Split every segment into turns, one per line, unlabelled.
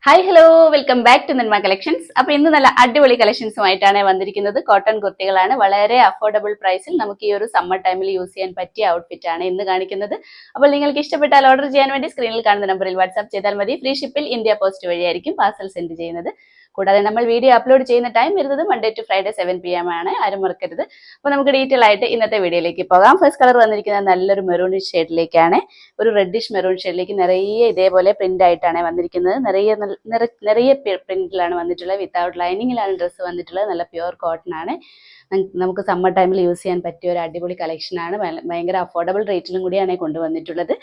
Hi hello welcome back to Nanma collections. അപ്പോൾ ഇന്ന് നല്ല അടിപൊളി കളക്ഷൻസുമായിട്ടാണ് വന്നിരിക്കുന്നത്. കോട്ടൺ കുർത്തികളാണ്. വളരെ അഫോർഡബിൾ പ്രൈസിൽ നമുക്ക് ഈ ഒരു സമ്മർ ടൈമിൽ യൂസ് ചെയ്യാൻ പറ്റിയ ഔട്ട്ഫിറ്റ് ആണ് ഇന്ന് കാണിക്കുന്നത്. അപ്പോൾ നിങ്ങൾക്ക് ഇഷ്ടപ്പെട്ടാൽ ഓർഡർ ചെയ്യാൻ വേണ്ടി സ്ക്രീനിൽ കാണുന്ന നമ്പറിൽ വാട്സ്ആപ്പ് ചെയ്താൽ മതി. ഫ്രീ ഷിപ്പിൽ ഇന്ത്യ പോസ്റ്റ് വഴിയായിരിക്കും പാർസൽ സെൻഡ് ചെയ്യുന്നത്. കൂടാതെ നമ്മൾ വീഡിയോ അപ്ലോഡ് ചെയ്യുന്ന ടൈം വരുന്നത് മൺഡേ ടു ഫ്രൈഡേ 7 PM ആണ്. ആരും മറക്കരുത്. അപ്പോൾ നമുക്ക് ഡീറ്റെയിൽ ആയിട്ട് ഇന്നത്തെ വീഡിയോയിലേക്ക് പോകാം. ഫസ്റ്റ് കളർ വന്നിരിക്കുന്നത് നല്ലൊരു മെറൂൺ ഷെയ്ഡിലേക്കാണ്. ഒരു റെഡിഷ് മെറൂൺ ഷെയ്ഡിലേക്ക് നിറയെ ഇതേപോലെ പ്രിന്റ് ആയിട്ടാണ് വന്നിരിക്കുന്നത്. നിറയെ പ്രിന്റിലാണ് വന്നിട്ടുള്ളത്. വിത്തൗട്ട് ലൈനിങ്ങിലാണ് ഡ്രസ്സ് വന്നിട്ടുള്ളത്. നല്ല പ്യുവർ കോട്ടൺ ആണ്. നമുക്ക് സമ്മർ ടൈമിൽ യൂസ് ചെയ്യാൻ പറ്റിയ ഒരു അടിപൊളി കളക്ഷൻ ആണ്. ഭയങ്കര അഫോർഡബിൾ റേറ്റിലും കൂടിയാണ് കൊണ്ടുവന്നിട്ടുള്ളത്.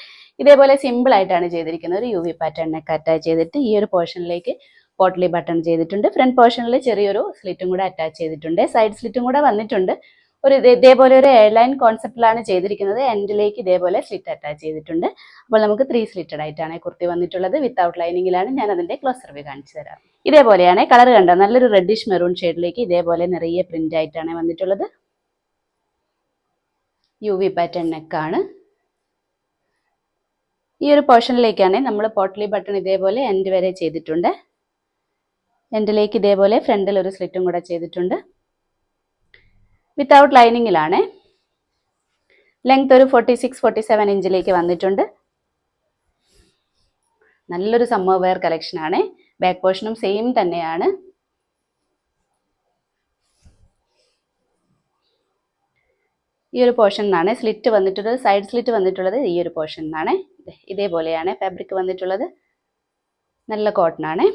ഇതേപോലെ സിമ്പിൾ ആയിട്ടാണ് ചെയ്തിരിക്കുന്നത്. ഒരു UV പാറ്റേണിനൊക്കെ അറ്റാച്ച് ചെയ്തിട്ട് ഈ ഒരു പോർഷനിലേക്ക് പോട്ട്ലി ബട്ടൺ ചെയ്തിട്ടുണ്ട്. ഫ്രണ്ട് പോർഷനിൽ ചെറിയൊരു സ്ലിറ്റും കൂടെ അറ്റാച്ച് ചെയ്തിട്ടുണ്ട്. സൈഡ് സ്ലിറ്റും കൂടെ വന്നിട്ടുണ്ട്. ഇതേപോലെ ഒരു എയർലൈൻ കോൺസെപ്റ്റിലാണ് ചെയ്തിരിക്കുന്നത്. എൻഡിലേക്ക് ഇതേപോലെ സ്ലിറ്റ് അറ്റാച്ച് ചെയ്തിട്ടുണ്ട്. അപ്പോൾ നമുക്ക് 3 സ്ലിറ്റഡ് ആയിട്ടാണ് കുർത്തി വന്നിട്ടുള്ളത്. വിത്തൗട്ട് ലൈനിങ്ങിലാണ്. ഞാൻ അതിന്റെ ക്ലോസർ വ്യൂ കാണിച്ചു തരാം. ഇതേപോലെയാണ് കളർ കണ്ടോ. നല്ലൊരു റെഡിഷ് മെറൂൺ ഷെയ്ഡിലേക്ക് ഇതേപോലെ നിറയെ പ്രിന്റ് ആയിട്ടാണ് വന്നിട്ടുള്ളത്. UV പാറ്റേൺ നെക്കാണ്. ഈ ഒരു പോർഷനിലേക്കാണ് നമ്മൾ പോട്ട്ലി ബട്ടൺ ഇതേപോലെ എൻഡ് വരെ ചെയ്തിട്ടുണ്ട്. എൻഡിലേക്ക് ഇതേപോലെ ഫ്രണ്ടിൽ ഒരു സ്ലിറ്റും കൂടെ ചെയ്തിട്ടുണ്ട്. വിത്തൗട്ട് ലൈനിങ്ങിലാണ്. ലെങ്ത് ഒരു 46-47 ഇഞ്ചിലേക്ക് വന്നിട്ടുണ്ട്. നല്ലൊരു സമ്മർ വെയർ കളക്ഷൻ ആണ്. ബാക്ക് പോർഷനും സെയിം തന്നെയാണ്. ഈ ഒരു പോർഷൻ ആണ് സ്ലിറ്റ് വന്നിട്ടുള്ളത്. സൈഡ് സ്ലിറ്റ് വന്നിട്ടുള്ളത് ഈ ഒരു പോർഷൻ ആണ്. ഇതേപോലെയാണ് ഫാബ്രിക് വന്നിട്ടുള്ളത്. നല്ല കോട്ടൺ ആണ്.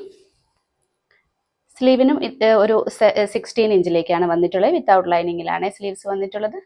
സ്ലീവിനും ഒരു 16 ഇഞ്ചിലേക്കാണ് വന്നിട്ടുള്ളത്. വിത്തൗട്ട് ലൈനിങ്ങിലാണ് സ്ലീവ്സ് വന്നിട്ടുള്ളത്.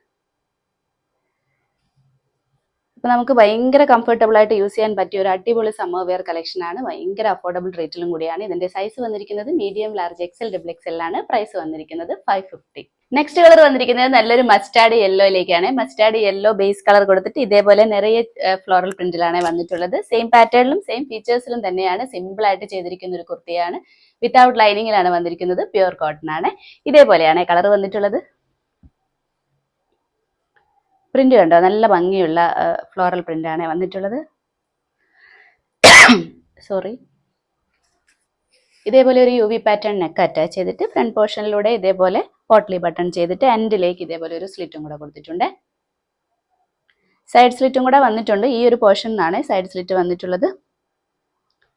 അപ്പോൾ നമുക്ക് ഭയങ്കര കംഫർട്ടബിൾ ആയിട്ട് യൂസ് ചെയ്യാൻ പറ്റിയ ഒരു അടിപൊളി സമ്മർ വെയർ കളക്ഷൻ ആണ്. ഭയങ്കര അഫോർഡബിൾ റേറ്റിലും കൂടിയാണ്. ഇതിന്റെ സൈസ് വന്നിരിക്കുന്നത് മീഡിയം, ലാർജ്, XL, XXL ആണ്. പ്രൈസ് വന്നിരിക്കുന്നത് 550. നെക്സ്റ്റ് കളർ വന്നിരിക്കുന്നത് നല്ലൊരു മസ്റ്റാർഡ് യെല്ലോയിലേക്കാണ്. മസ്റ്റാർഡ് യെല്ലോ ബേസ് കളർ കൊടുത്തിട്ട് ഇതേപോലെ നിറയെ ഫ്ലോറൽ പ്രിന്റിലാണ് വന്നിട്ടുള്ളത്. സെയിം പാറ്റേണിലും സെയിം ഫീച്ചേഴ്സിലും തന്നെയാണ്. സിമ്പിൾ ആയിട്ട് ചെയ്തിരിക്കുന്ന ഒരു കുർത്തിയാണ്. വിത്തൗട്ട് ലൈനിങ്ങിലാണ് വന്നിരിക്കുന്നത്. പ്യുവർ കോട്ടൺ ആണ്. ഇതേപോലെയാണ് കളർ വന്നിട്ടുള്ളത്. പ്രിന്റ് കണ്ടോ. നല്ല ഭംഗിയുള്ള ഫ്ലോറൽ പ്രിന്റ് ആണ് വന്നിട്ടുള്ളത്. സോറി. ഇതേപോലെ ഒരു UV പാറ്റേൺ നെക്ക് അറ്റാച്ച് ചെയ്തിട്ട് ഫ്രണ്ട് പോർഷനിലൂടെ ഇതേപോലെ പോട്ട്ലി ബട്ടൺ ചെയ്തിട്ട് എൻഡിലേക്ക് ഇതേപോലെ ഒരു സ്ലിറ്റും കൂടെ കൊടുത്തിട്ടുണ്ട്. സൈഡ് സ്ലിറ്റും കൂടെ വന്നിട്ടുണ്ട്. ഈ ഒരു പോർഷനിലാണ് സൈഡ് സ്ലിറ്റ് വന്നിട്ടുള്ളത്.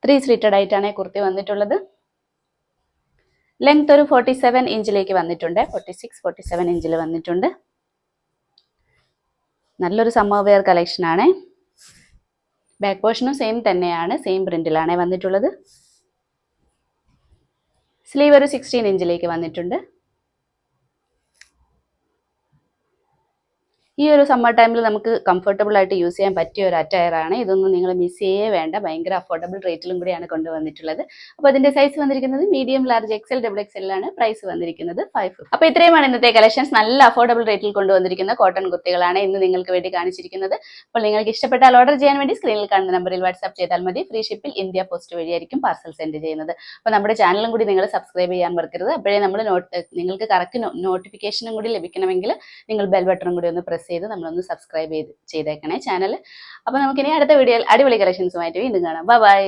3 സ്ലിറ്റഡ് ആയിട്ടാണ് കുർത്തി വന്നിട്ടുള്ളത്. ലെങ്ത് ഒരു 47 ഇഞ്ചിലേക്ക് വന്നിട്ടുണ്ട്. 46-47 ഇഞ്ചിൽ വന്നിട്ടുണ്ട്. നല്ലൊരു സമ്മർ വെയർ കളക്ഷൻ ആണ്. ബാക്ക് പോർഷനും സെയിം തന്നെയാണ്. സെയിം പ്രിന്റിലാണ് വന്നിട്ടുള്ളത്. സ്ലീവ് ഒരു 16 ഇഞ്ചിലേക്ക് വന്നിട്ടുണ്ട്. ഈ ഒരു സമ്മർ ടൈമിൽ നമുക്ക് കംഫർട്ടബിൾ ആയിട്ട് യൂസ് ചെയ്യാൻ പറ്റിയ ഒരു അറ്റയർ ആണ്. ഇതൊന്നും നിങ്ങൾ മിസ് ചെയ്യേ വേണ്ട. ഭയങ്കര അഫോർഡബിൾ റേറ്റിലും കൂടിയാണ് കൊണ്ടുവന്നിട്ടുള്ളത്. അപ്പോൾ അതിന്റെ സൈസ് വന്നിരിക്കുന്നത് മീഡിയം, ലാർജ്, XL, XXL ആണ്. പ്രൈസ് വന്നിരിക്കുന്നത് 550. അപ്പോൾ ഇത്രയുമാണ് ഇന്നത്തെ കളക്ഷൻസ്. നല്ല അഫോർഡബിൾ റേറ്റിൽ കൊണ്ടുവന്നിരിക്കുന്ന കോട്ടൺ കുർത്തികളാണ് ഇന്ന് നിങ്ങൾക്ക് വേണ്ടി കാണിച്ചിരിക്കുന്നത്. അപ്പോൾ നിങ്ങൾക്ക് ഇഷ്ടപ്പെട്ടാൽ ഓർഡർ ചെയ്യാൻ വേണ്ടി സ്ക്രീനിൽ കാണുന്ന നമ്പറിൽ വാട്സ്ആപ്പ് ചെയ്താൽ മതി. ഫ്രീ ഷിപ്പിൽ ഇന്ത്യ പോസ്റ്റ് വഴിയായിരിക്കും പാർസൽ സെൻഡ് ചെയ്യുന്നത്. അപ്പോൾ നമ്മുടെ ചാനലും കൂടി നിങ്ങൾ സബ്സ്ക്രൈബ് ചെയ്യാൻ മറക്കരുത്. അപ്പോഴേ നമ്മൾ നിങ്ങൾക്ക് കറക്റ്റ് നോട്ടിഫിക്കേഷനും കൂടി ലഭിക്കണമെങ്കിൽ നിങ്ങൾ ബെൽ ബട്ടൺ കൂടി ഒന്ന് പ്രസ് ചെയ്ത് നമ്മളൊന്ന് സബ്സ്ക്രൈബ് ചെയ്തേക്കണേ ചാനൽ. അപ്പോൾ നമുക്കിനി അടുത്ത വീഡിയോയിൽ അടിപൊളി കളക്ഷൻസുമായിട്ട് വീണ്ടും കാണാം. ബൈ.